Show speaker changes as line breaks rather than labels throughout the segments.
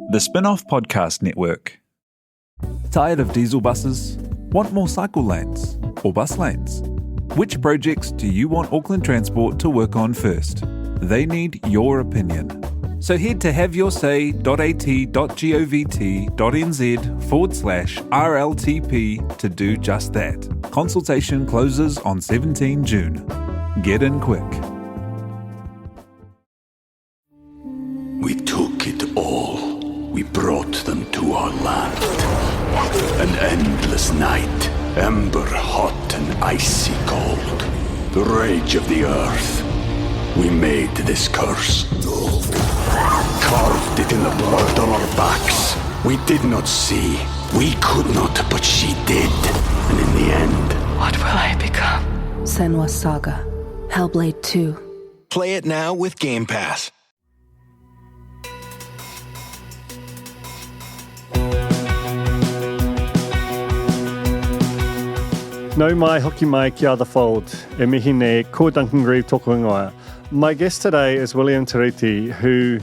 The Spin-Off Podcast Network. Tired of diesel buses? Want more cycle lanes or bus lanes? Which projects do you want Auckland Transport to work on first? They need your opinion. So head to haveyourSay.at.govt.nz/RLTP to do just that. Consultation closes on 17 June. Get in quick.
We took it all. We brought them to our land. An endless night, ember hot and icy cold. The rage of the earth. We made this curse. Carved it in the blood on our backs. We did not see. We could not, but she did. And in the end...
What will I become?
Senua's Saga. Hellblade 2.
Play it now with Game Pass.
Nau mai hoki mai ki other fold. E mihi ne, ko Duncan Greive tōku ingoa. My guest today is William Terite, who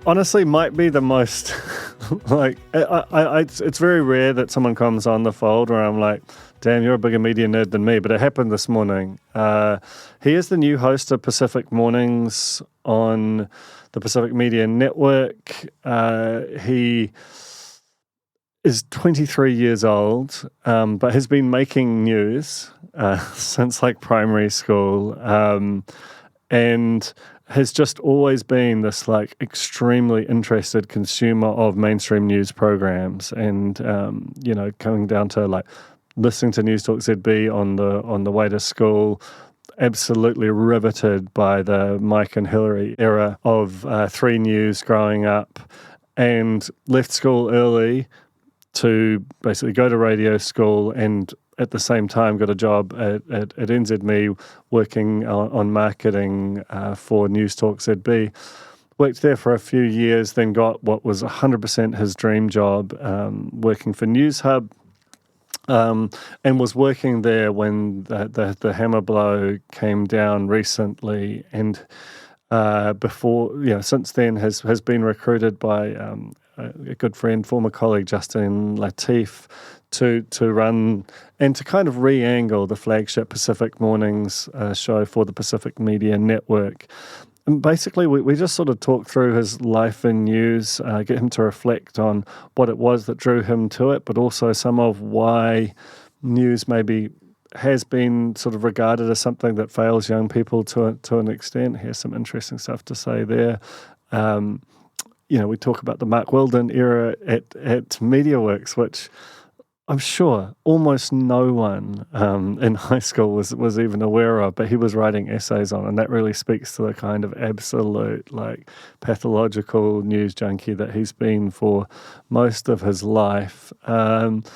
honestly might be the most, it's very rare that someone comes on the fold where I'm like, damn, you're a bigger media nerd than me, but it happened this morning. He is the new host of Pacific Mornings on the Pacific Media Network. He is 23 years old, but has been making news since primary school, and has just always been this extremely interested consumer of mainstream news programs, and coming down to listening to Newstalk ZB on the way to school. Absolutely riveted by the Mike and Hillary era of 3 News growing up, and left school early to basically go to radio school, and at the same time got a job at NZME working on marketing for Newstalk ZB. Worked there for a few years, then got what was 100% his dream job, working for Newshub, and was working there when the hammer blow came down recently, and since then has been recruited by a good friend, former colleague Justin Latif, to run and to kind of re-angle the flagship Pacific Mornings show for the Pacific Media Network. And basically, we just sort of talk through his life in news, get him to reflect on what it was that drew him to it, but also some of why news maybe has been sort of regarded as something that fails young people to an extent. He has some interesting stuff to say there. We talk about the Mark Weldon era at MediaWorks, which I'm sure almost no one in high school was even aware of, but he was writing essays on, and that really speaks to the kind of absolute pathological news junkie that he's been for most of his life. And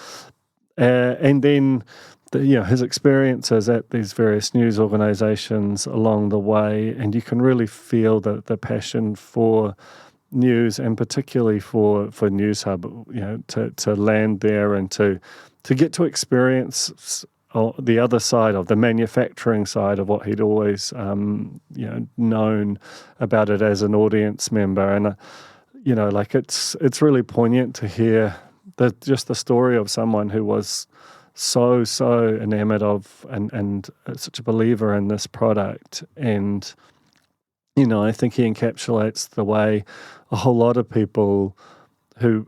then his experiences at these various news organisations along the way, and you can really feel the passion for news, and particularly for Newshub, to land there and to get to experience the other side of the manufacturing side of what he'd always known about it as an audience member. And it's really poignant to hear just the story of someone who was so enamored of and such a believer in this product. And I think he encapsulates the way a whole lot of people who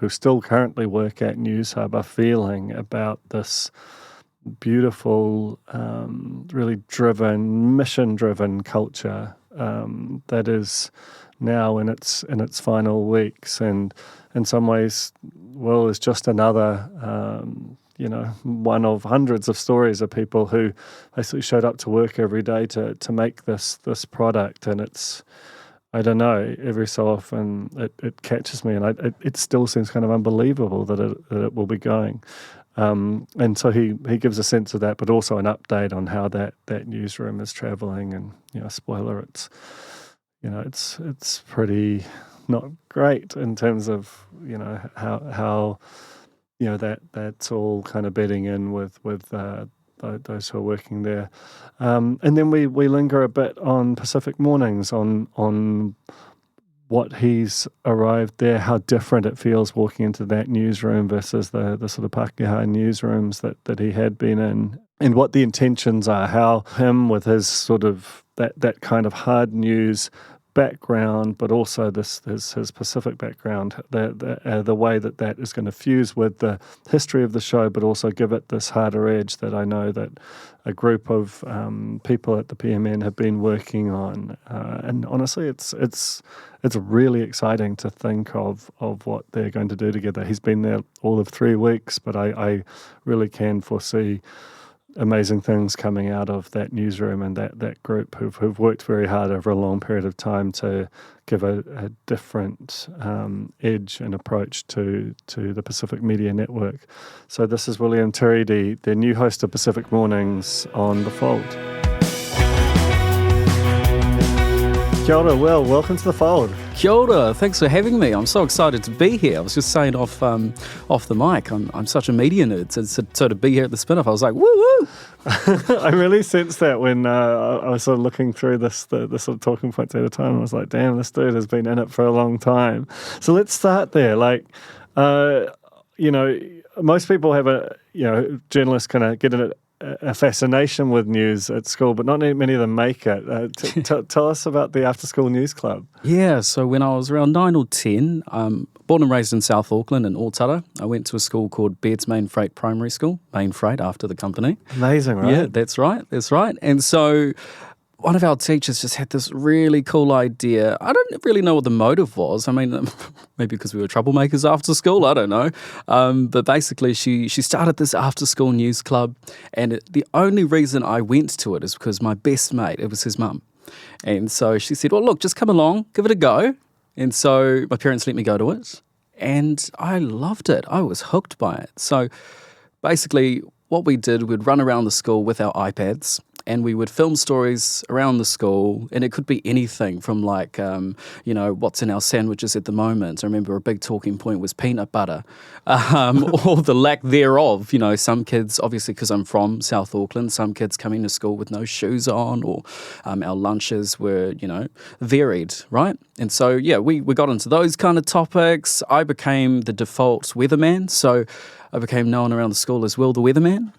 still currently work at Newshub are feeling about this beautiful, really mission-driven culture that is now in its final weeks, and in some ways, is just another one of hundreds of stories of people who basically showed up to work every day to make this product. And it's, I don't know, every so often it catches me, and it still seems kind of unbelievable that it will be going. And so he gives a sense of that, but also an update on how that newsroom is travelling. And spoiler, it's pretty not great in terms of how that's all kind of bedding in with those who are working there. And then we linger a bit on Pacific Mornings, on what he's arrived there, how different it feels walking into that newsroom versus the sort of Pākehā newsrooms that he had been in, and what the intentions are, how him with his sort of that kind of hard news background, but also his Pacific background, the way that is going to fuse with the history of the show, but also give it this harder edge that I know that a group of people at the PMN have been working on. And honestly, it's really exciting to think of what they're going to do together. He's been there all of 3 weeks, but I really can foresee amazing things coming out of that newsroom and that group who've worked very hard over a long period of time to give a different edge and approach to the Pacific Media Network. So this is William Terite, the new host of Pacific Mornings on The Fold. Kia ora, Will. Welcome to The Fold.
Kia ora. Thanks for having me. I'm so excited to be here. I was just saying off the mic, I'm such a media nerd, so to be here at the spin-off, I was like, woo-woo!
I really sensed that when I was sort of looking through the sort of talking points at a time. I was like, damn, this dude has been in it for a long time. So let's start there. Like, most people have journalists kind of get a fascination with news at school, but not many of them make it. Tell us about the After School News Club.
Yeah, so when I was around 9 or 10, born and raised in South Auckland in Otara, I went to a school called Baird's Main Freight Primary School, Main Freight after the company.
Amazing, right?
Yeah, that's right. And so one of our teachers just had this really cool idea. I don't really know what the motive was. I mean, maybe because we were troublemakers after school, I don't know. But basically, she started this after-school news club, and the only reason I went to it is because my best mate, it was his mum. And so she said, well, look, just come along, give it a go. And so my parents let me go to it, and I loved it. I was hooked by it. So basically, what we did, we'd run around the school with our iPads, and we would film stories around the school, and it could be anything from like, what's in our sandwiches at the moment. I remember a big talking point was peanut butter, or the lack thereof. Some kids, obviously because I'm from South Auckland, some kids coming to school with no shoes on, or our lunches were, varied, right? And so, yeah, we got into those kind of topics. I became the default weatherman, so I became known around the school as Will the Weatherman.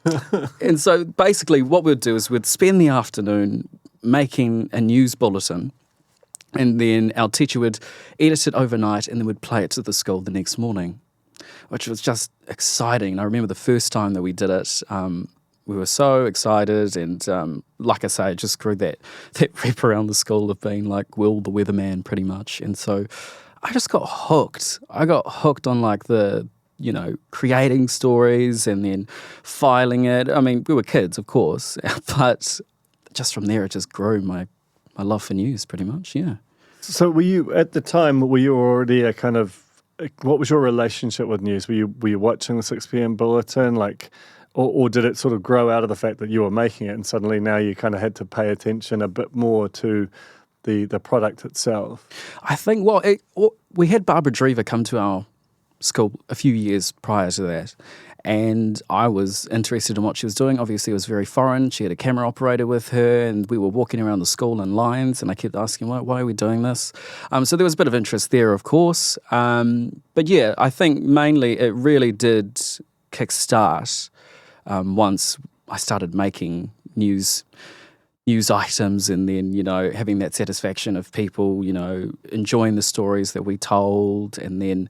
And so basically what we'd do is we'd spend the afternoon making a news bulletin, and then our teacher would edit it overnight, and then we'd play it to the school the next morning, which was just exciting. And I remember the first time that we did it, we were so excited, and like I say, it just grew that rep around the school of being like Will the Weatherman pretty much. And so I just got hooked. I got hooked on like the creating stories and then filing it. I mean, we were kids, of course, but just from there, it just grew my love for news pretty much, yeah.
So were you, at the time, already a kind of, what was your relationship with news? Were you watching the 6 p.m. bulletin, or did it sort of grow out of the fact that you were making it and suddenly now you kind of had to pay attention a bit more to the product itself?
I think, we had Barbara Dreaver come to our school a few years prior to that, and I was interested in what she was doing. Obviously, it was very foreign. She had a camera operator with her, and we were walking around the school in lines, and I kept asking, why are we doing this? So there was a bit of interest there, of course. But yeah, I think mainly it really did kickstart once I started making news items, and then, having that satisfaction of people, enjoying the stories that we told. And then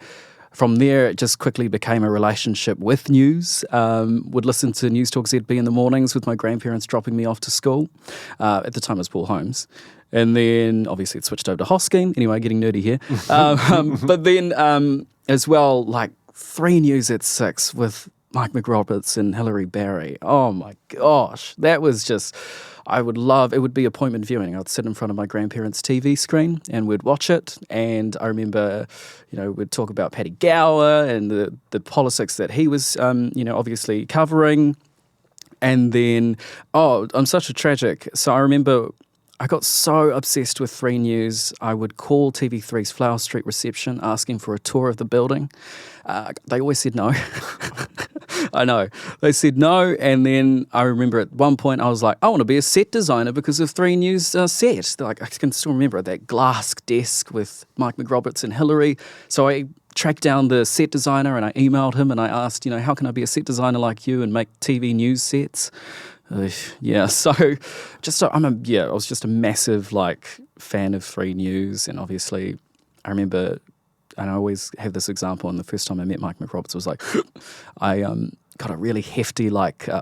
from there, it just quickly became a relationship with news. Would listen to Newstalk ZB in the mornings with my grandparents dropping me off to school. At the time, it was Paul Holmes. And then, obviously, it switched over to Hosking. Anyway, getting nerdy here. But then, as well, like 3 News at 6 with Mike McRoberts and Hilary Barry. Oh, my gosh. That was just... I would love, it would be appointment viewing. I'd sit in front of my grandparents' TV screen and we'd watch it. And I remember, we'd talk about Paddy Gower and the politics that he was, obviously covering. And then, I'm such a tragic. So I remember I got so obsessed with 3 News, I would call TV3's Flower Street reception asking for a tour of the building. They always said no. I know. They said no, and then I remember at one point I was like, I want to be a set designer because of 3 News set. Like, I can still remember that glass desk with Mike McRoberts and Hillary. So I tracked down the set designer and I emailed him and I asked, how can I be a set designer like you and make TV news sets? Yeah, so I was just a massive fan of 3 News, and obviously I remember, and I always have this example, and the first time I met Mike McRoberts was like, I got a really hefty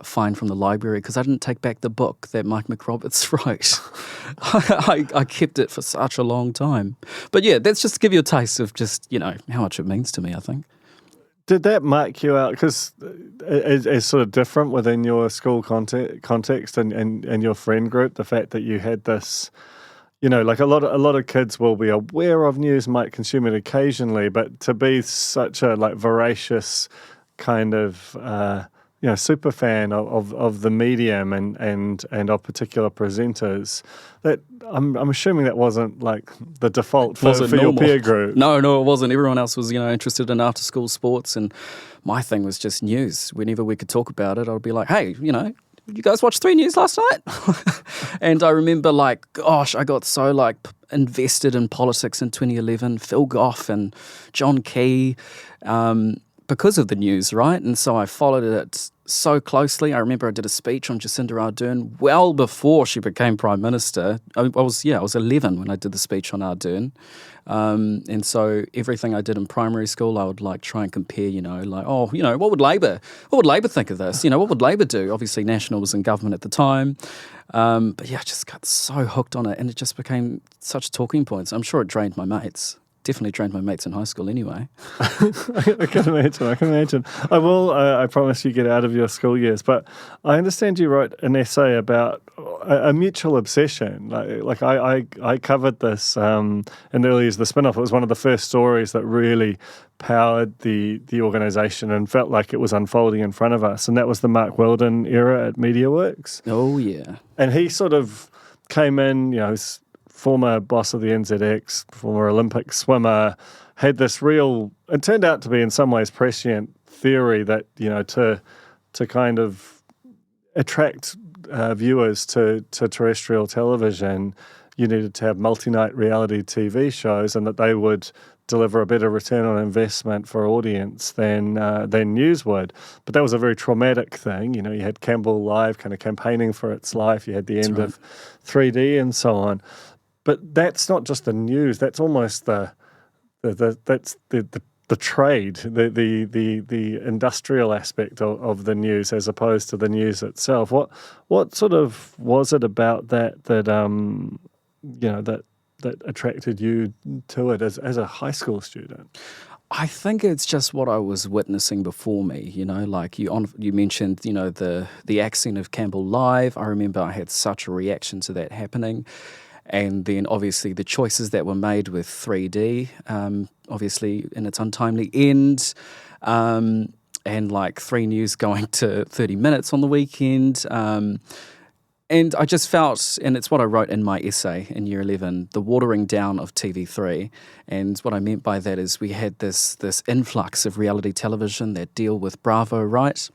fine from the library because I didn't take back the book that Mike McRoberts wrote. I kept it for such a long time. But yeah, that's just to give you a taste of just, how much it means to me, I think.
Did that mark you out? Because it's sort of different within your school context and your friend group, the fact that you had this, a lot of kids will be aware of news, might consume it occasionally, but to be such a voracious kind of super fan of the medium and of particular presenters, that I'm assuming that wasn't the default for your peer group.
No, it wasn't. Everyone else was interested in after school sports, and my thing was just news. Whenever we could talk about it, I'd be like, hey, you guys watch 3 News last night? And I remember I got so invested in politics in 2011, Phil Goff and John Key, because of the news, right? And so I followed it so closely. I remember I did a speech on Jacinda Ardern well before she became Prime Minister. I was 11 when I did the speech on Ardern. And so everything I did in primary school, I would try and compare, what would Labour think of this? What would Labour do? Obviously National was in government at the time. But yeah, I just got so hooked on it and it just became such talking points. I'm sure it drained my mates. Definitely drained my mates in high school anyway.
I can imagine. I promise you get out of your school years. But I understand you wrote an essay about a mutual obsession. I covered this in early as the spin-off. It was one of the first stories that really powered the organisation and felt like it was unfolding in front of us. And that was the Mark Weldon era at MediaWorks.
Oh, yeah.
And he sort of came in, former boss of the NZX, former Olympic swimmer, had this it turned out to be in some ways prescient theory that, to kind of attract viewers to terrestrial television, you needed to have multi-night reality TV shows and that they would deliver a better return on investment for audience than news would. But that was a very traumatic thing. You had Campbell Live kind of campaigning for its life. You had the end of 3D and so on. But that's not just the news. That's almost the trade, the industrial aspect of the news as opposed to the news itself. What sort of was it about that attracted you to it as a high school student?
I think it's just what I was witnessing before me, you mentioned, the accent of Campbell Live. I remember I had such a reaction to that happening. And then obviously the choices that were made with 3D, obviously in its untimely end, and 3 News going to 30 minutes on the weekend. And I just felt, and it's what I wrote in my essay in Year 11, the watering down of TV3. And what I meant by that is we had this influx of reality television that deal with Bravo, right?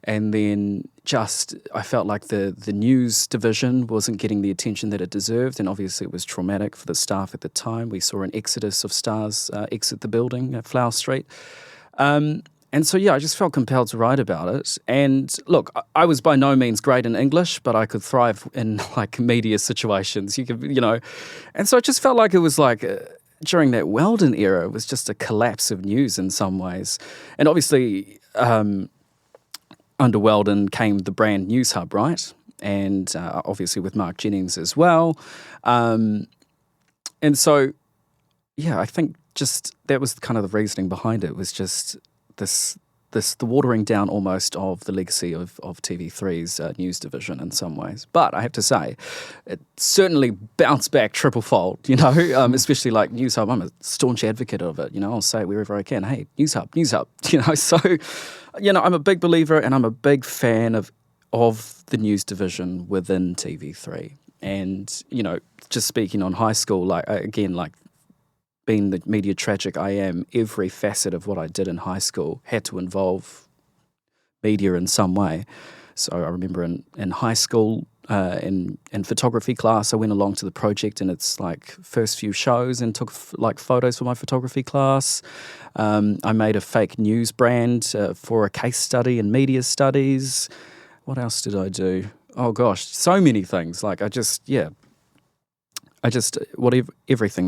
And then I felt like the news division wasn't getting the attention that it deserved, and obviously it was traumatic for the staff at the time. We saw an exodus of stars exit the building at Flower Street. And so, I just felt compelled to write about it. And look, I was by no means great in English, but I could thrive in media situations. And so it just felt like it was during that Weldon era, it was just a collapse of news in some ways. And obviously, under Weldon came the brand Newshub, right? And obviously with Mark Jennings as well. And so, I think just that was kind of the reasoning behind it, was just the watering down almost of the legacy of TV3's news division in some ways. But I have to say, it certainly bounced back triple-fold, especially Newshub. I'm a staunch advocate of it, I'll say it wherever I can, hey, Newshub, so... I'm a big believer and I'm a big fan of the news division within TV3. And, just speaking on high school, being the media tragic I am, every facet of what I did in high school had to involve media in some way. So I remember in high school, in photography class, I went along to the project, and it's like first few shows, and took like photos for my photography class. I made a fake news brand for a case study in media studies. What else did I do? Oh gosh, so many things. Like everything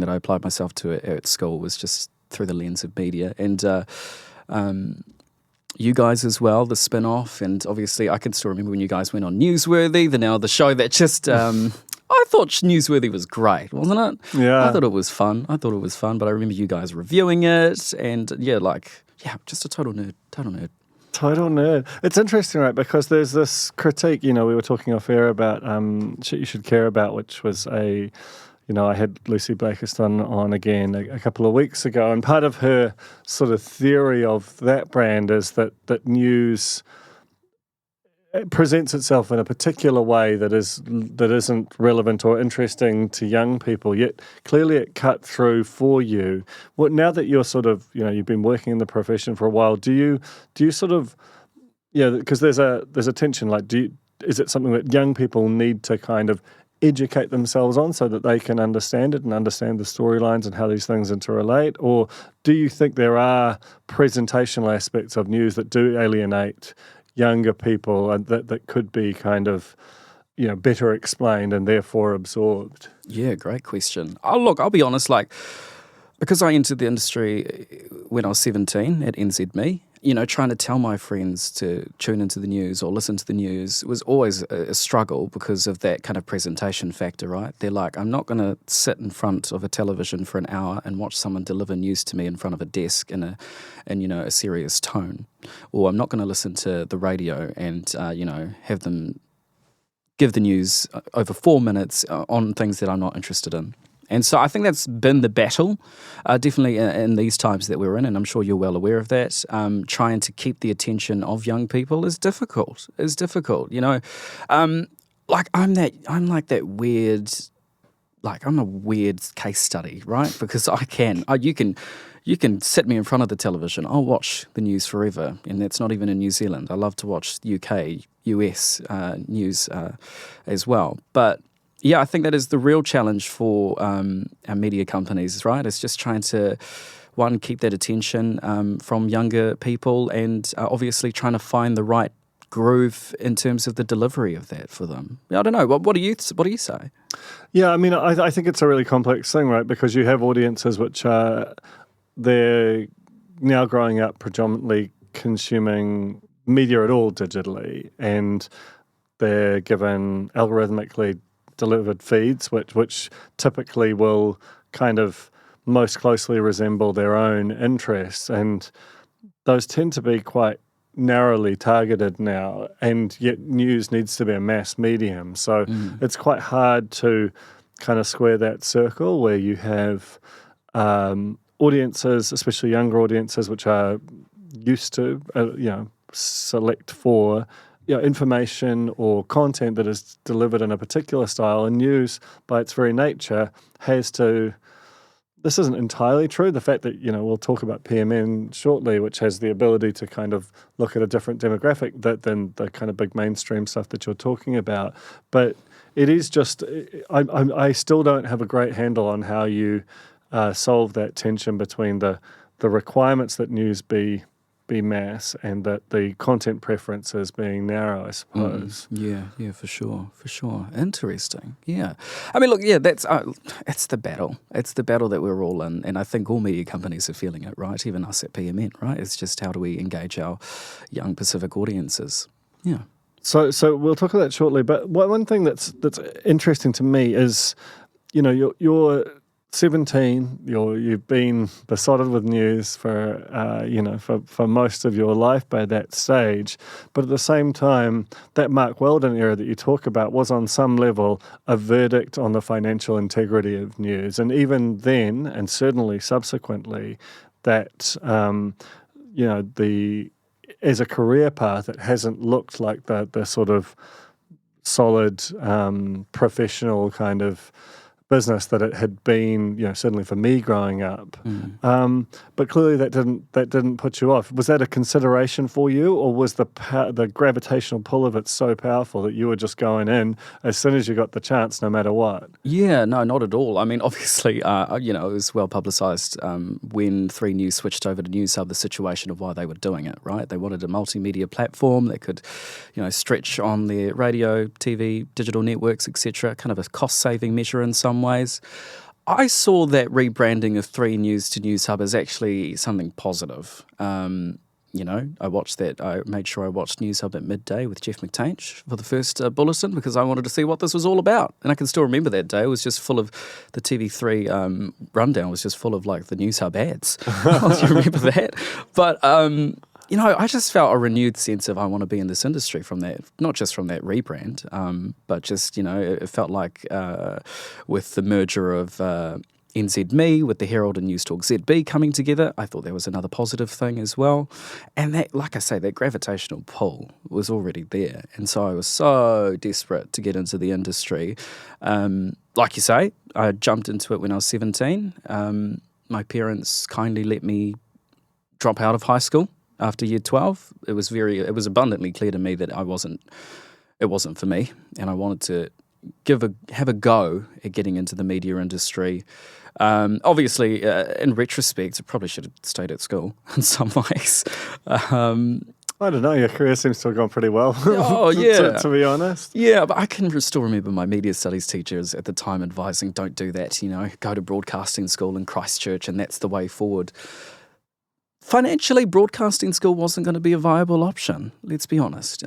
that I applied myself to at school was just through the lens of media. And you guys as well, the spin-off, and obviously I can still remember when you guys went on Newsworthy, the show that just I thought Newsworthy was great, wasn't it?
Yeah.
I thought it was fun, but I remember you guys reviewing it, and just a total nerd.
Total nerd. It's interesting, right? Because there's this critique, we were talking off air about Shit You Should Care About, which was I had Lucy Blakiston on again a couple of weeks ago, and part of her sort of theory of that brand is that news presents itself in a particular way that isn't relevant or interesting to young people, yet clearly it cut through for you. Now that you're sort of, you've been working in the profession for a while, do you sort of, because there's a tension, like, is it something that young people need to kind of educate themselves on so that they can understand it and understand the storylines and how these things interrelate? Or do you think there are presentational aspects of news that do alienate younger people and that could be kind of, better explained and therefore absorbed?
Yeah, great question. Oh, look, I'll be honest, because I entered the industry when I was 17 at NZME, trying to tell my friends to tune into the news or listen to the news was always a struggle because of that kind of presentation factor, right? They're like, I'm not going to sit in front of a television for an hour and watch someone deliver news to me in front of a desk in a serious tone. Or I'm not going to listen to the radio and, have them give the news over 4 minutes on things that I'm not interested in. And so I think that's been the battle, definitely in these times that we're in, and I'm sure you're well aware of that. Trying to keep the attention of young people is difficult. I'm a weird case study, right? Because you can sit me in front of the television. I'll watch the news forever, and that's not even in New Zealand. I love to watch UK, US news as well, but. Yeah, I think that is the real challenge for our media companies, right? It's just trying to, one, keep that attention from younger people, and obviously trying to find the right groove in terms of the delivery of that for them. I don't know. What do you say?
Yeah, I mean, I think it's a really complex thing, right? Because you have audiences which they're now growing up predominantly consuming media at all digitally, and they're given algorithmically delivered feeds, which typically will kind of most closely resemble their own interests, and those tend to be quite narrowly targeted now, and yet news needs to be a mass medium. So it's quite hard to kind of square that circle where you have audiences, especially younger audiences, which are used to, select for information or content that is delivered in a particular style, and news by its very nature has to, this isn't entirely true, the fact that, we'll talk about PMN shortly, which has the ability to kind of look at a different demographic than the kind of big mainstream stuff that you're talking about. But it is just, I still don't have a great handle on how you solve that tension between the requirements that news be mass and that the content preferences being narrow, I suppose.
Yeah, for sure. Interesting. Yeah. I mean, look, that's it's the battle. It's the battle that we're all in, and I think all media companies are feeling it, right? Even us at PMN, right? It's just how do we engage our young Pacific audiences? Yeah.
So we'll talk about that shortly, but one thing that's interesting to me is, you're 17, you've been besotted with news for most of your life by that stage. But at the same time, that Mark Weldon era that you talk about was on some level a verdict on the financial integrity of news. And even then, and certainly subsequently, that, as a career path, it hasn't looked like the sort of solid professional kind of business that it had been, certainly for me growing up. But clearly that didn't put you off. Was that a consideration for you, or was the gravitational pull of it so powerful that you were just going in as soon as you got the chance, no matter what?
Yeah, no, not at all. I mean, obviously, it was well publicised when 3 News switched over to Newshub, the situation of why they were doing it, right? They wanted a multimedia platform that could, stretch on their radio, TV, digital networks, etc., kind of a cost-saving measure in some ways. I saw that rebranding of 3 News to Newshub as actually something positive. I watched that. I made sure I watched Newshub at midday with Jeff McTainch for the first bulletin because I wanted to see what this was all about. And I can still remember that day. It was just full of the TV3 rundown was just full of like the Newshub ads. Do you remember that? But I just felt a renewed sense of I want to be in this industry from that, not just from that rebrand, but just, it felt like with the merger of NZME with the Herald and Newstalk ZB coming together, I thought there was another positive thing as well. And that, like I say, that gravitational pull was already there. And so I was so desperate to get into the industry. Like you say, I jumped into it when I was 17. My parents kindly let me drop out of high school after year 12. It was abundantly clear to me that it wasn't for me, and I wanted to have a go at getting into the media industry. Obviously, in retrospect, I probably should have stayed at school in some ways.
I don't know, your career seems to have gone pretty well,
oh, yeah.
to be honest.
Yeah, but I can still remember my media studies teachers at the time advising, don't do that, go to broadcasting school in Christchurch, and that's the way forward. Financially, broadcasting school wasn't going to be a viable option, let's be honest.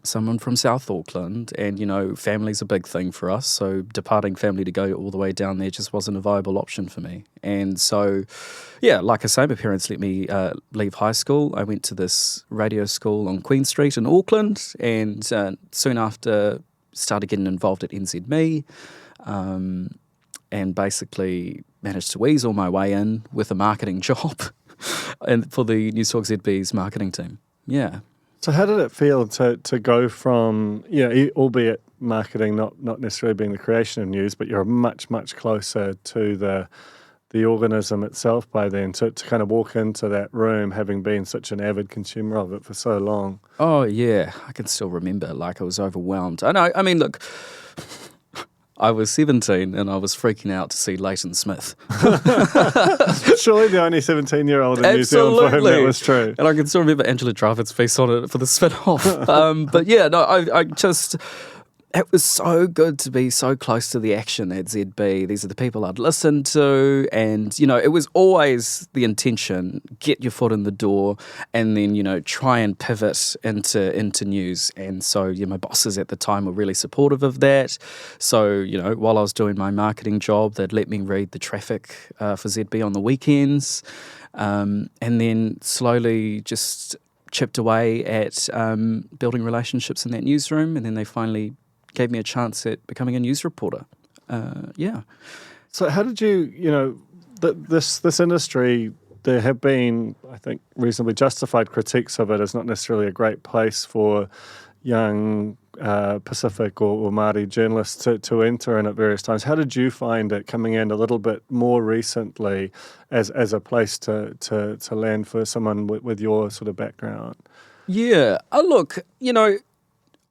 Someone from South Auckland, and, family's a big thing for us, so departing family to go all the way down there just wasn't a viable option for me. And so, yeah, like I say, my parents let me leave high school. I went to this radio school on Queen Street in Auckland, and soon after started getting involved at NZME, and basically managed to weasel my way in with a marketing job and for the Newstalk ZB's marketing team. Yeah.
So how did it feel to go from, albeit marketing not necessarily being the creation of news, but you're much, much closer to the organism itself by then, to kind of walk into that room having been such an avid consumer of it for so long?
Oh, yeah. I can still remember, I was overwhelmed. I know, look, I was 17 and I was freaking out to see Leighton Smith.
Surely the only 17-year-old in New Zealand for whom that was true.
And I can still remember Angela Dravid's face on it for the spin-off. But yeah, no, I just... It was so good to be so close to the action at ZB. These are the people I'd listened to, and, it was always the intention, get your foot in the door and then, try and pivot into news. And so, my bosses at the time were really supportive of that. So, while I was doing my marketing job, they'd let me read the traffic for ZB on the weekends, and then slowly just chipped away at building relationships in that newsroom, and then they finally gave me a chance at becoming a news reporter. Yeah.
So how did you, this industry, there have been, I think, reasonably justified critiques of it as not necessarily a great place for young Pacific or Māori journalists to enter in at various times. How did you find it coming in a little bit more recently as a place to land for someone with your sort of background?
Yeah. Look,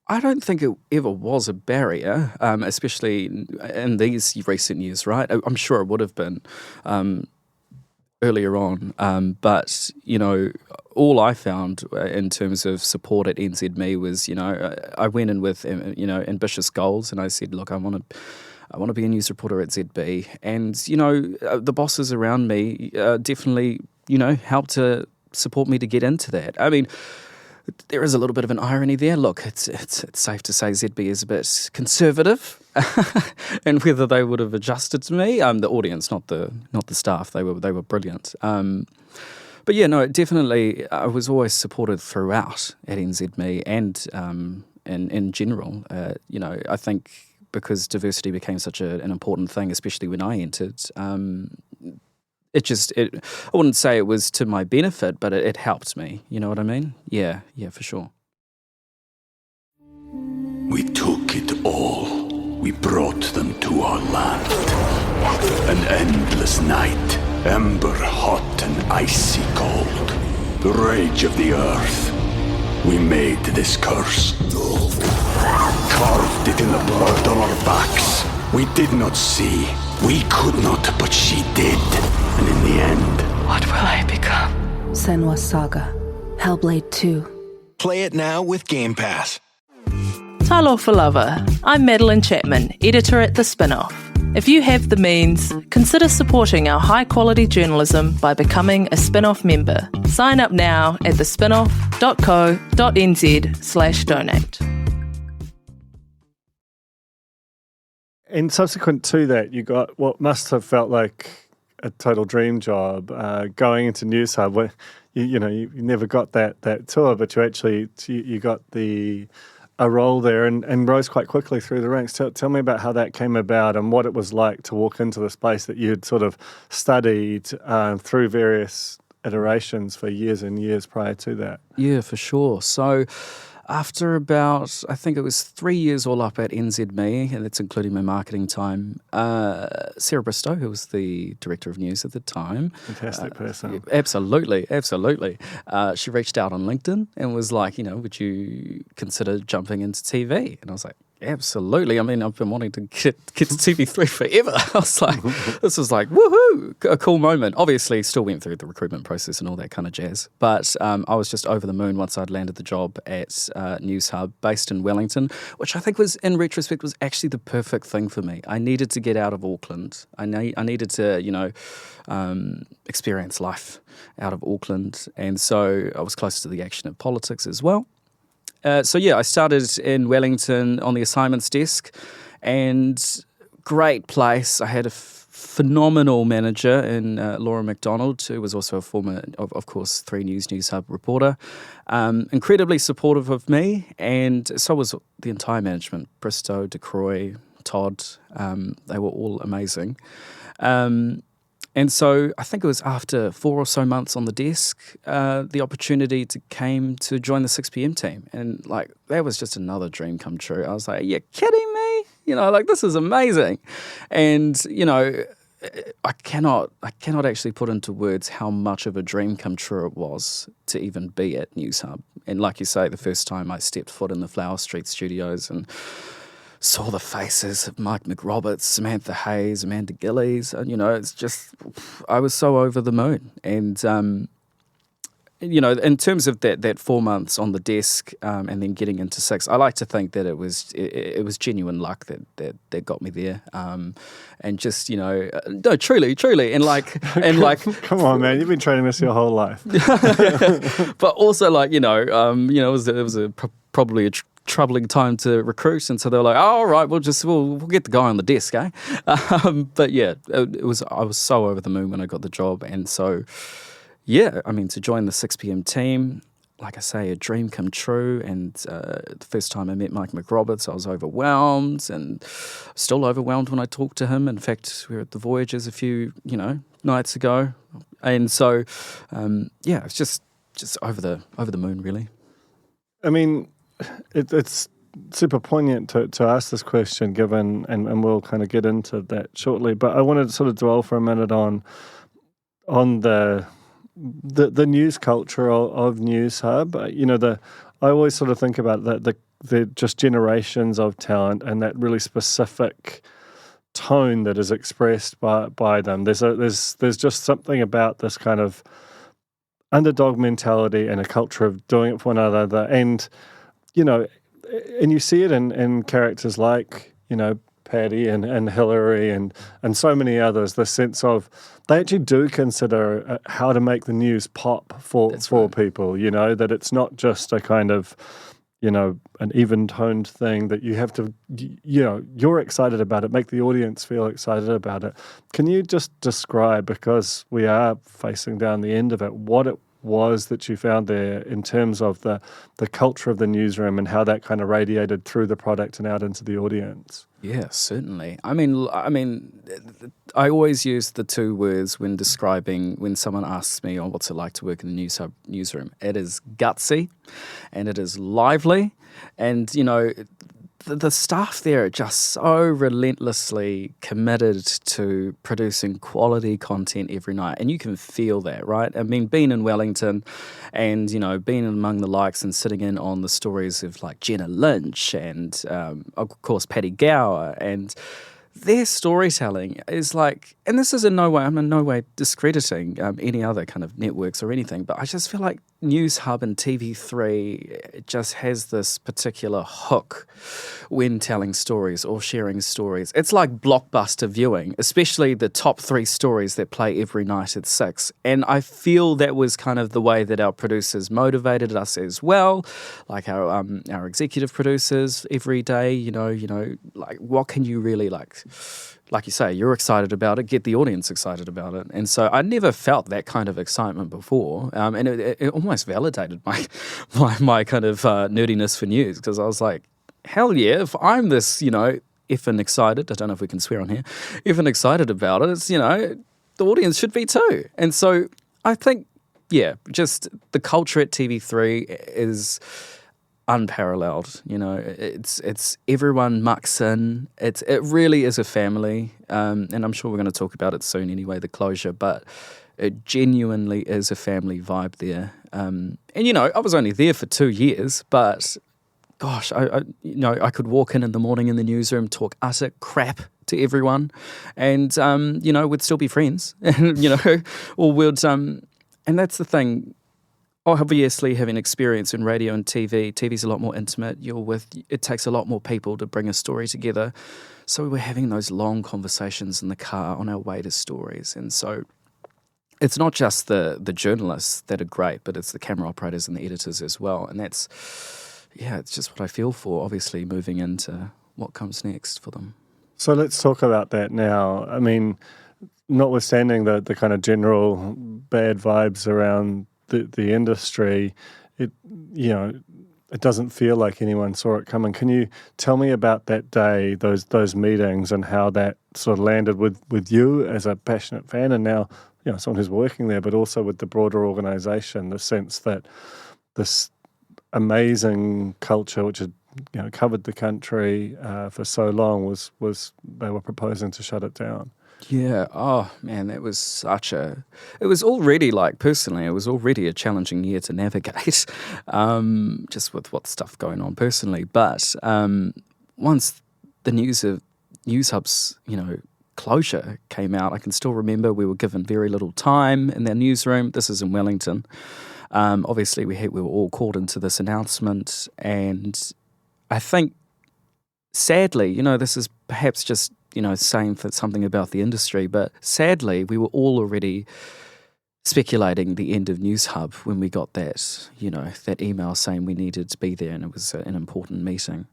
I don't think it ever was a barrier, especially in these recent years, right? I'm sure it would have been earlier on. But, all I found in terms of support at NZME was, I went in with, ambitious goals, and I said, look, I want to be a news reporter at ZB. And, the bosses around me definitely, helped to support me to get into that. I mean, there is a little bit of an irony there. Look, it's safe to say ZB is a bit conservative, and whether they would have adjusted to me, the audience, not the staff, they were brilliant. But yeah, no, definitely, I was always supported throughout at NZME and in general. I think because diversity became such an important thing, especially when I entered. I wouldn't say it was to my benefit, but it helped me. You know what I mean? Yeah, for sure.
We took it all. we brought them to our land. An endless night, ember hot and icy cold. The rage of the earth. We made this curse. Carved it in the blood on our backs. We did not see. We could not, but she did. And in the end...
What will I become?
Senua's Saga. Hellblade 2.
Play it now with Game Pass.
Talofa lover, I'm Madeline Chapman, editor at The Spinoff. If you have the means, consider supporting our high-quality journalism by becoming a Spinoff member. Sign up now at thespinoff.co.nz/donate.
And subsequent to that, you got what must have felt like a total dream job, going into Newshub, where you never got that tour, but you got a role there and rose quite quickly through the ranks. Tell me about how that came about and what it was like to walk into the space that you had sort of studied through various iterations for years and years prior to that.
Yeah, for sure. So after about, I think it was 3 years all up at NZME, and that's including my marketing time, Sarah Bristow, who was the director of news at the time.
Fantastic person.
Absolutely. She reached out on LinkedIn and was like, would you consider jumping into TV? And I was like, absolutely. I mean, I've been wanting to get to TV3 forever. I was like, this was like, woohoo, a cool moment. Obviously, still went through the recruitment process and all that kind of jazz. But I was just over the moon once I'd landed the job at Newshub, based in Wellington, which I think was, in retrospect, was actually the perfect thing for me. I needed to get out of Auckland. I needed to, experience life out of Auckland. And so I was closer to the action of politics as well. I started in Wellington on the assignments desk, and great place. I had a phenomenal manager in Laura McDonald, who was also a former, of course, 3 News Newshub reporter. Incredibly supportive of me, and so was the entire management, Bristow, DeCroy, Todd. They were all amazing. And so I think it was after 4 or so months on the desk, the opportunity came to join the 6pm team. And that was just another dream come true. I was like, are you kidding me? This is amazing. And, I cannot actually put into words how much of a dream come true it was to even be at Newshub. And like you say, the first time I stepped foot in the Flower Street studios and saw the faces of Mike McRoberts, Samantha Hayes, Amanda Gillies, and it's just, I was so over the moon. And in terms of that 4 months on the desk and then getting into 6, I like to think that it was genuine luck that got me there. And just no, truly, and
come on, man, you've been training this your whole life.
But also it was probably a troubling time to recruit, and so they were like, "Oh, all right, we'll get the guy on the desk, eh?" But yeah, I was so over the moon when I got the job, and so yeah, I mean, to join the 6pm team, like I say, a dream come true. And the first time I met Mike McRoberts, I was overwhelmed, and still overwhelmed when I talked to him. In fact, we were at the Voyagers a few nights ago, and so it's just over the moon, really.
I mean, it's super poignant to ask this question, given, and we'll kind of get into that shortly. But I wanted to sort of dwell for a minute on the news culture of Newshub. I always sort of think about the just generations of talent and that really specific tone that is expressed by them. There's just something about this kind of underdog mentality and a culture of doing it for one another, and and you see it in characters like, Paddy and Hillary and so many others, the sense of they actually do consider how to make the news pop for people, that it's not just a kind of, an even-toned thing that you have to, you're excited about it, make the audience feel excited about it. Can you just describe, because we are facing down the end of it, what it was that you found there in terms of the culture of the newsroom and how that kind of radiated through the product and out into the audience? Yeah,
certainly. I mean, I always use the 2 words when describing when someone asks me, what's it like to work in the Newshub newsroom? It is gutsy and it is lively, and the staff there are just so relentlessly committed to producing quality content every night, and you can feel that, right? I mean, being in Wellington and, being among the likes and sitting in on the stories of like Jenna Lynch and, of course, Paddy Gower, and their storytelling is like, and this is I'm in no way discrediting any other kind of networks or anything, but I just feel like Newshub and TV3 just has this particular hook when telling stories or sharing stories. It's like blockbuster viewing, especially the top 3 stories that play every night at 6. And I feel that was kind of the way that our producers motivated us as well, like our executive producers every day, like what can you really like you say, you're excited about it, get the audience excited about it. And so I never felt that kind of excitement before. And it almost validated my kind of nerdiness for news, because I was like, hell yeah, if I'm this, effing excited, I don't know if we can swear on here, effing excited about it, it's, the audience should be too. And so I think, just the culture at TV3 is unparalleled. It's everyone mucks in. It really is a family, and I'm sure we're going to talk about it soon anyway, the closure, but it genuinely is a family vibe there. And I was only there for 2 years, but gosh, I could walk in the morning in the newsroom, talk utter crap to everyone, and we'd still be friends, or we'd and that's the thing. Obviously, having experience in radio and TV's a lot more intimate. It takes a lot more people to bring a story together. So we were having those long conversations in the car on our way to stories. And so it's not just the journalists that are great, but it's the camera operators and the editors as well. And it's just what I feel for, obviously, moving into what comes next for them.
So let's talk about that now. I mean, notwithstanding the kind of general bad vibes around the industry, it doesn't feel like anyone saw it coming. Can you tell me about that day, those meetings, and how that sort of landed with you as a passionate fan, and now someone who's working there, but also with the broader organisation, the sense that this amazing culture, which had covered the country for so long, was they were proposing to shut it down?
Yeah. Oh, man, it was already personally, it was already a challenging year to navigate, just with what stuff going on personally. But once the news of Newshub's, closure came out, I can still remember we were given very little time in their newsroom. This is in Wellington. Obviously, we were all called into this announcement, and I think, sadly, this is perhaps just saying something about the industry, but sadly, we were all already speculating the end of Newshub when we got that, that email saying we needed to be there and it was an important meeting.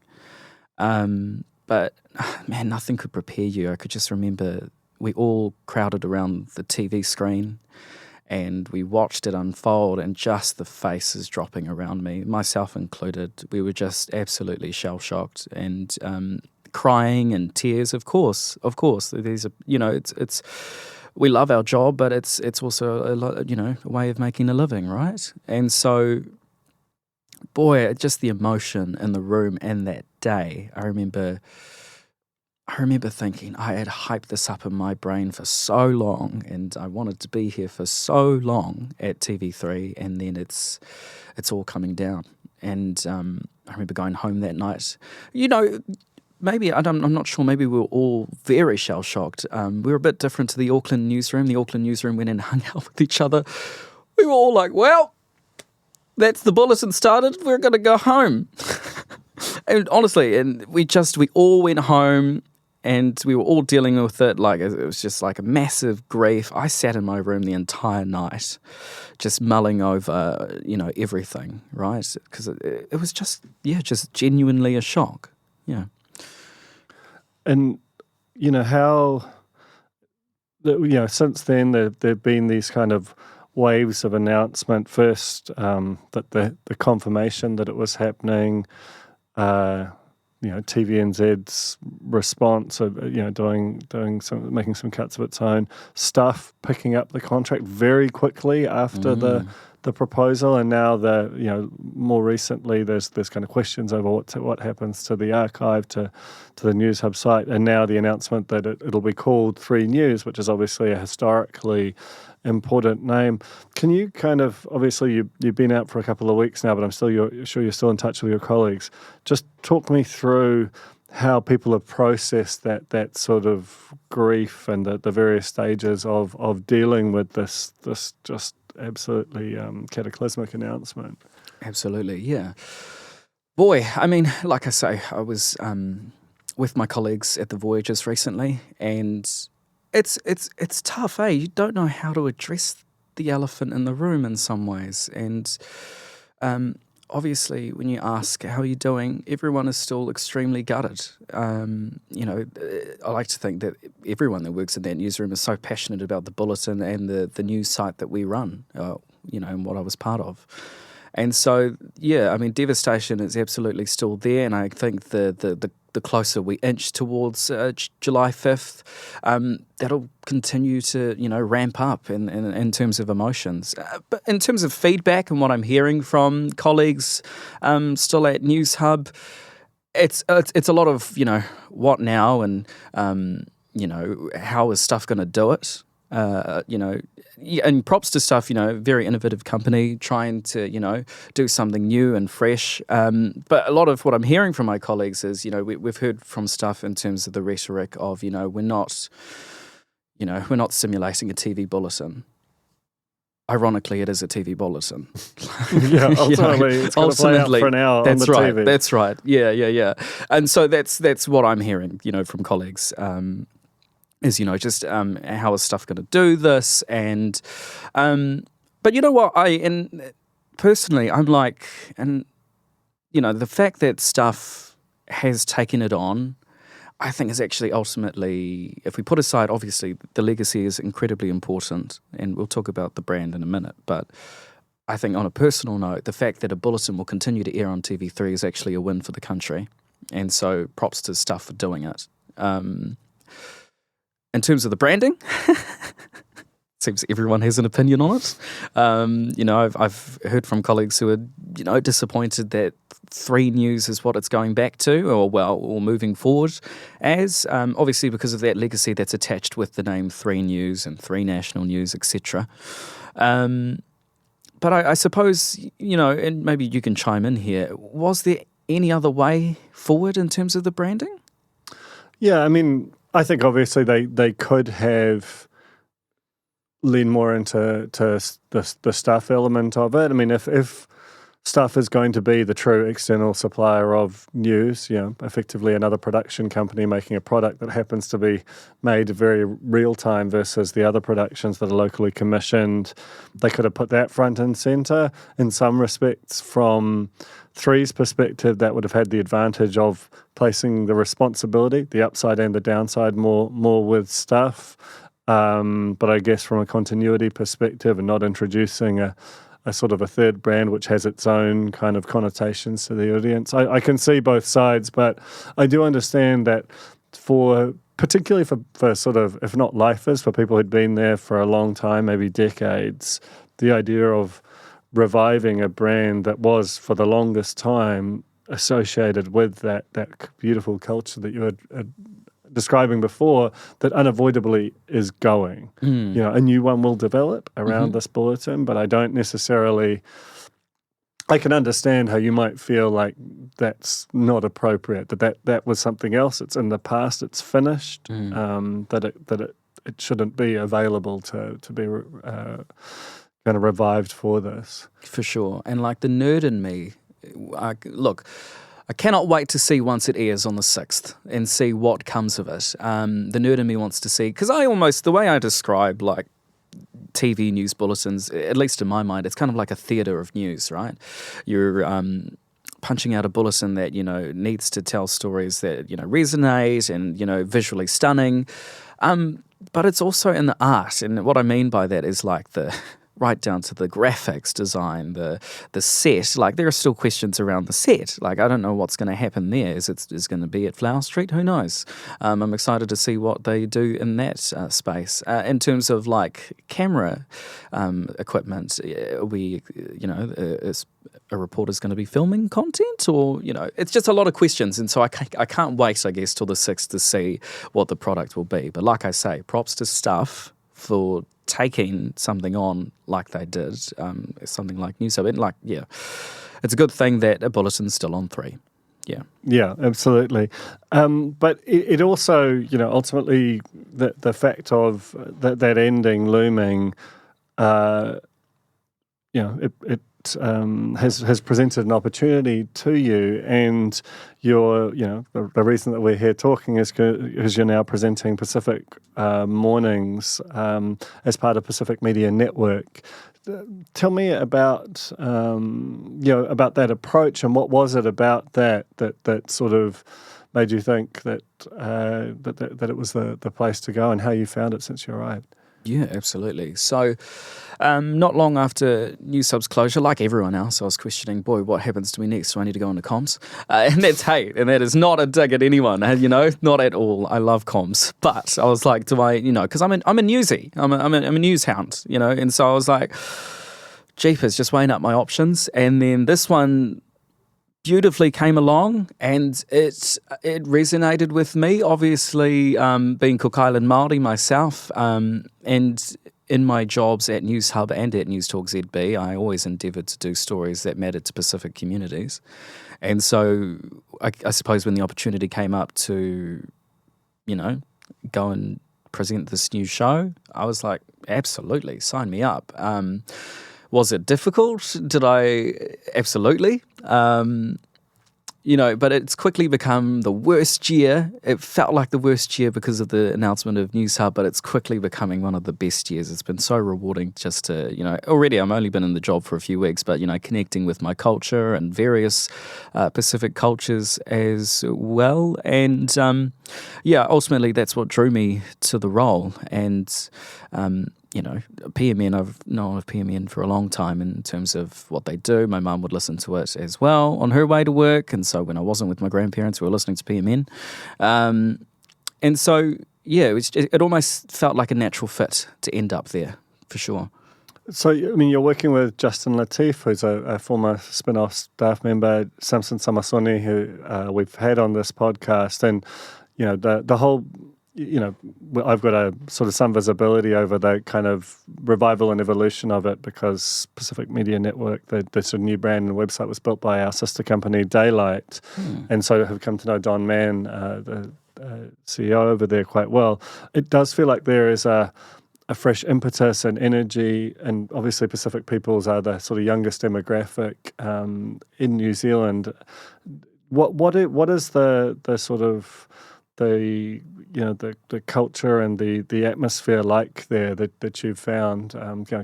But, man, nothing could prepare you. I could just remember we all crowded around the TV screen and we watched it unfold, and just the faces dropping around me, myself included, we were just absolutely shell-shocked and crying and tears, of course. These are, it's we love our job, but it's also a way of making a living, right? And so, boy, just the emotion in the room and that day. I remember thinking I had hyped this up in my brain for so long, and I wanted to be here for so long at TV3, and then it's all coming down. And I remember going home that night. Maybe, I'm not sure, maybe we were all very shell-shocked. We were a bit different to the Auckland newsroom. The Auckland newsroom went and hung out with each other. We were all like, well, that's the bulletin started. We're going to go home. And honestly, we all went home, and we were all dealing with it. Like, it was just like a massive grief. I sat in my room the entire night just mulling over, everything, right? Because it was just genuinely a shock. Yeah.
And, how, since then there have been these kind of waves of announcement. First, that the confirmation that it was happening, TVNZ's response of, doing some, making some cuts of its own, Stuff picking up the contract very quickly after the the proposal, and now more recently there's kind of questions over what happens to the archive, to the Newshub site, and now the announcement that it'll be called 3 News, which is obviously a historically important name. Can you kind of, obviously you've been out for a couple of weeks now, but I'm sure you're still in touch with your colleagues. Just talk me through how people have processed that sort of grief and the various stages of dealing with this just absolutely cataclysmic announcement.
Absolutely, yeah. Boy, I mean, like I say, I was with my colleagues at the Voyagers recently, and it's tough, eh? You don't know how to address the elephant in the room in some ways, and obviously, when you ask how are you doing, everyone is still extremely gutted. I like to think that everyone that works in that newsroom is so passionate about the bulletin and the news site that we run, and what I was part of. And so, yeah, I mean, devastation is absolutely still there, and I think the closer we inch towards July 5th, that'll continue to, ramp up in terms of emotions. But in terms of feedback and what I'm hearing from colleagues still at Newshub, it's a lot of, what now and, how is stuff going to do it? And props to stuff, very innovative company trying to, do something new and fresh. But a lot of what I'm hearing from my colleagues is, we've heard from stuff in terms of the rhetoric of, we're not simulating a TV bulletin. Ironically, it is a TV bulletin.
Yeah, ultimately, it's going to play out for an hour on the TV.
That's right. Yeah. And so that's what I'm hearing, from colleagues. Is just how is stuff going to do this, and but you know what, personally I'm like, and the fact that stuff has taken it on, I think is actually ultimately, if we put aside obviously the legacy is incredibly important, and we'll talk about the brand in a minute, but I think on a personal note, the fact that a bulletin will continue to air on TV3 is actually a win for the country, and so props to stuff for doing it. In terms of the branding, seems everyone has an opinion on it. I've heard from colleagues who are, disappointed that 3 News is what it's going back to, or moving forward as, obviously because of that legacy that's attached with the name 3 News and 3 National News, etc. But I suppose, and maybe you can chime in here, was there any other way forward in terms of the branding?
Yeah, I mean, I think obviously they could have leaned more into the staff element of it. I mean, if Stuff is going to be the true external supplier of news, effectively another production company making a product that happens to be made very real time versus the other productions that are locally commissioned. They could have put that front and centre. In some respects, from 3's perspective, that would have had the advantage of placing the responsibility, the upside and the downside, more with Stuff. But I guess from a continuity perspective and not introducing a sort of a third brand which has its own kind of connotations to the audience. I can see both sides, but I do understand that particularly for sort of, if not lifers, for people who'd been there for a long time, maybe decades, the idea of reviving a brand that was for the longest time associated with that beautiful culture that you had describing before, that unavoidably is going. A new one will develop around this bulletin, but I don't necessarily, I can understand how you might feel like that's not appropriate, that was something else, it's in the past, it's finished, that it shouldn't be available to be kind of revived for this. For sure. And like the nerd in me, I cannot wait to see once it airs on the 6th and see what comes of it. The nerd in me wants to see, because the way I describe like TV news bulletins, at least in my mind, it's kind of like a theatre of news, right? You're punching out a bulletin that, needs to tell stories that, resonate and, visually stunning. But it's also in the art. And what I mean by that is like the
right down to the graphics design, the set. Like, there are still questions around the set. Like, I don't know what's going to happen there. Is going to be at Flower Street? Who knows? I'm excited to see what they do in that space. In terms of like camera equipment, is a reporter's going to be filming content, or it's just a lot of questions, and so I can't wait, I guess, till the 6th to see what the product will be. But like I say, props to Stuff for taking something on like they did, something like Newshub. And it's a good thing that a bulletin's still on 3. Yeah,
absolutely. But it also, ultimately, the fact of that ending looming, it has presented an opportunity to you, and the reason that we're here talking is because you're now presenting Pacific Mornings as part of Pacific Media Network. Tell me about about that approach, and what was it about that sort of made you think that it was the place to go, and how you found it since you arrived?
Yeah, absolutely. So not long after Newshub's closure, like everyone else, I was questioning, boy, what happens to me next? Do I need to go into comms? And that is not a dig at anyone, not at all. I love comms. But I was like, do I, because I'm a newsie. I'm a news hound, and so I was like, jeepers, just weighing up my options. And then this one beautifully came along, and it resonated with me. Obviously, being Cook Island Māori myself, and in my jobs at Newshub and at Newstalk ZB, I always endeavoured to do stories that mattered to Pacific communities. And so I suppose when the opportunity came up to, go and present this new show, I was like, absolutely, sign me up. Was it difficult? Did I? Absolutely. But it's quickly become the worst year. It felt like the worst year because of the announcement of Newshub, but it's quickly becoming one of the best years. It's been so rewarding just to, already I've only been in the job for a few weeks, but, connecting with my culture and various Pacific cultures as well. And, ultimately that's what drew me to the role. And, PMN, I've known of PMN for a long time in terms of what they do. My mum would listen to it as well on her way to work. And so when I wasn't with my grandparents, we were listening to PMN. And so, it almost felt like a natural fit to end up there, for sure.
So, you're working with Justin Latif, who's a former spin-off staff member, Samson Samasoni, who we've had on this podcast. And, the whole... I've got a sort of some visibility over the kind of revival and evolution of it, because Pacific Media Network, the sort of new brand and website, was built by our sister company, Daylight. And so have come to know Don Mann, the CEO over there, quite well. It does feel like there is a fresh impetus and energy, and obviously Pacific peoples are the sort of youngest demographic in New Zealand. What is the sort of the culture and the atmosphere like there that you've found,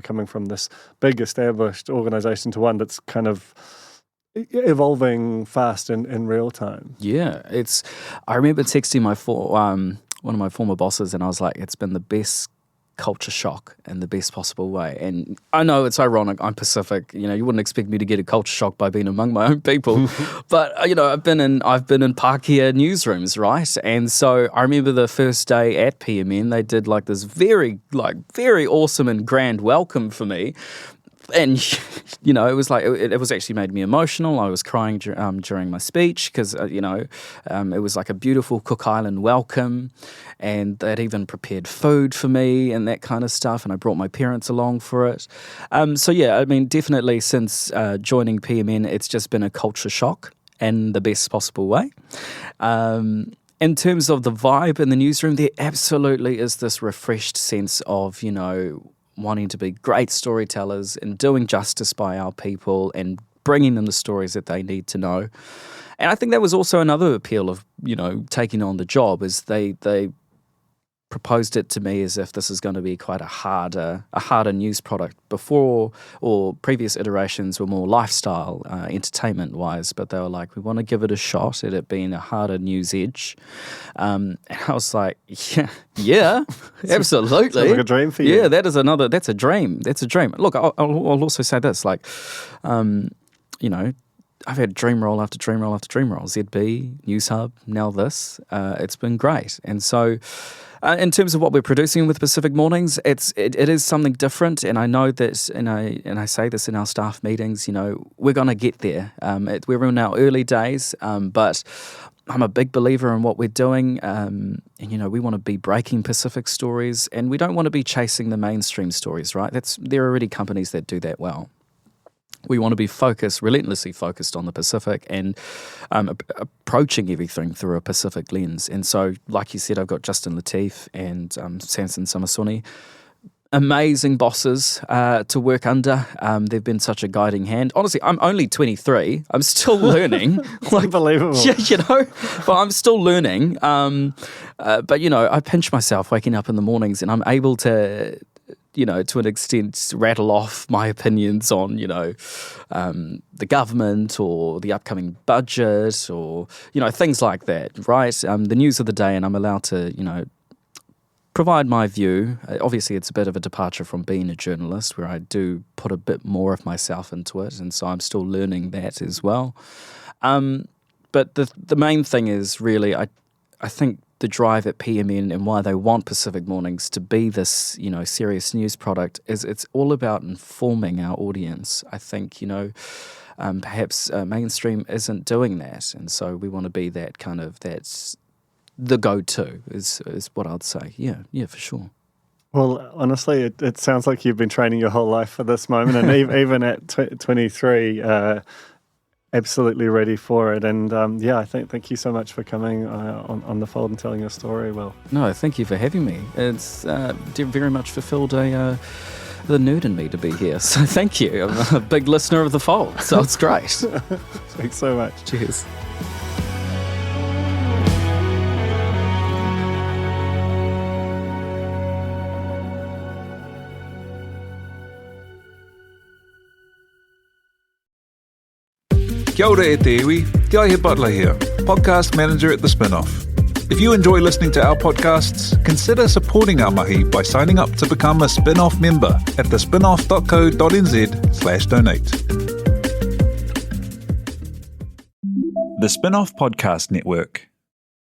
coming from this big established organisation to one that's kind of evolving fast in real time? Yeah,
I remember texting one of my former bosses, and I was like, it's been the best culture shock in the best possible way. And I know it's ironic, I'm Pacific, you wouldn't expect me to get a culture shock by being among my own people. But I've been in Pākehā newsrooms, right? And so I remember the first day at PMN, they did like this very awesome and grand welcome for me. And, it was like, it was actually made me emotional. I was crying during my speech because, it was like a beautiful Cook Island welcome, and they'd even prepared food for me and that kind of stuff, and I brought my parents along for it. Definitely since joining PMN, it's just been a culture shock in the best possible way. In terms of the vibe in the newsroom, there absolutely is this refreshed sense of, wanting to be great storytellers and doing justice by our people and bringing them the stories that they need to know. And I think that was also another appeal of, taking on the job, is they proposed it to me as if this is going to be quite a harder news product. Before, or previous iterations were more lifestyle, entertainment wise, but they were like, we want to give it a shot at it being a harder news edge. And I was like, yeah, absolutely.
Sounds like a dream for you.
Yeah, that's a dream. That's a dream. Look, I'll also say this, like, I've had dream roll after dream roll after dream roll. ZB, Newshub, now this. It's been great. And so in terms of what we're producing with Pacific Mornings, it is something different. And I know that, and I say this in our staff meetings, we're going to get there. We're in our early days, but I'm a big believer in what we're doing. And we want to be breaking Pacific stories, and we don't want to be chasing the mainstream stories, right? There are already companies that do that well. We want to be relentlessly focused on the Pacific and approaching everything through a Pacific lens. And so, like you said, I've got Justin Lateef and Samson Samasoni, amazing bosses to work under. They've been such a guiding hand. Honestly, I'm only 23. I'm still learning.
Unbelievable.
But I'm still learning. But I pinch myself waking up in the mornings, and I'm able to to an extent, rattle off my opinions on, the government or the upcoming budget or, things like that, right? The news of the day, and I'm allowed to, provide my view. Obviously, it's a bit of a departure from being a journalist, where I do put a bit more of myself into it, and so I'm still learning that as well. But the main thing is really, I think, the drive at PMN and why they want Pacific Mornings to be this, serious news product is it's all about informing our audience. I think, perhaps mainstream isn't doing that. And so we want to be that kind of, that's the go-to is what I'd say. Yeah, for sure.
Well, honestly, it sounds like you've been training your whole life for this moment. And even at 23, absolutely ready for it. And I thank you so much for coming on the fold and telling your story, Will.
No, thank you for having me. It's very much fulfilled the nerd in me to be here. So thank you. I'm a big listener of the fold, so it's great.
Thanks so much.
Cheers.
Kia ora e te iwi, Te Aihe Butler here, podcast manager at The Spinoff. If you enjoy listening to our podcasts, consider supporting our mahi by signing up to become a Spinoff member at thespinoff.co.nz/donate. The Spinoff Podcast Network.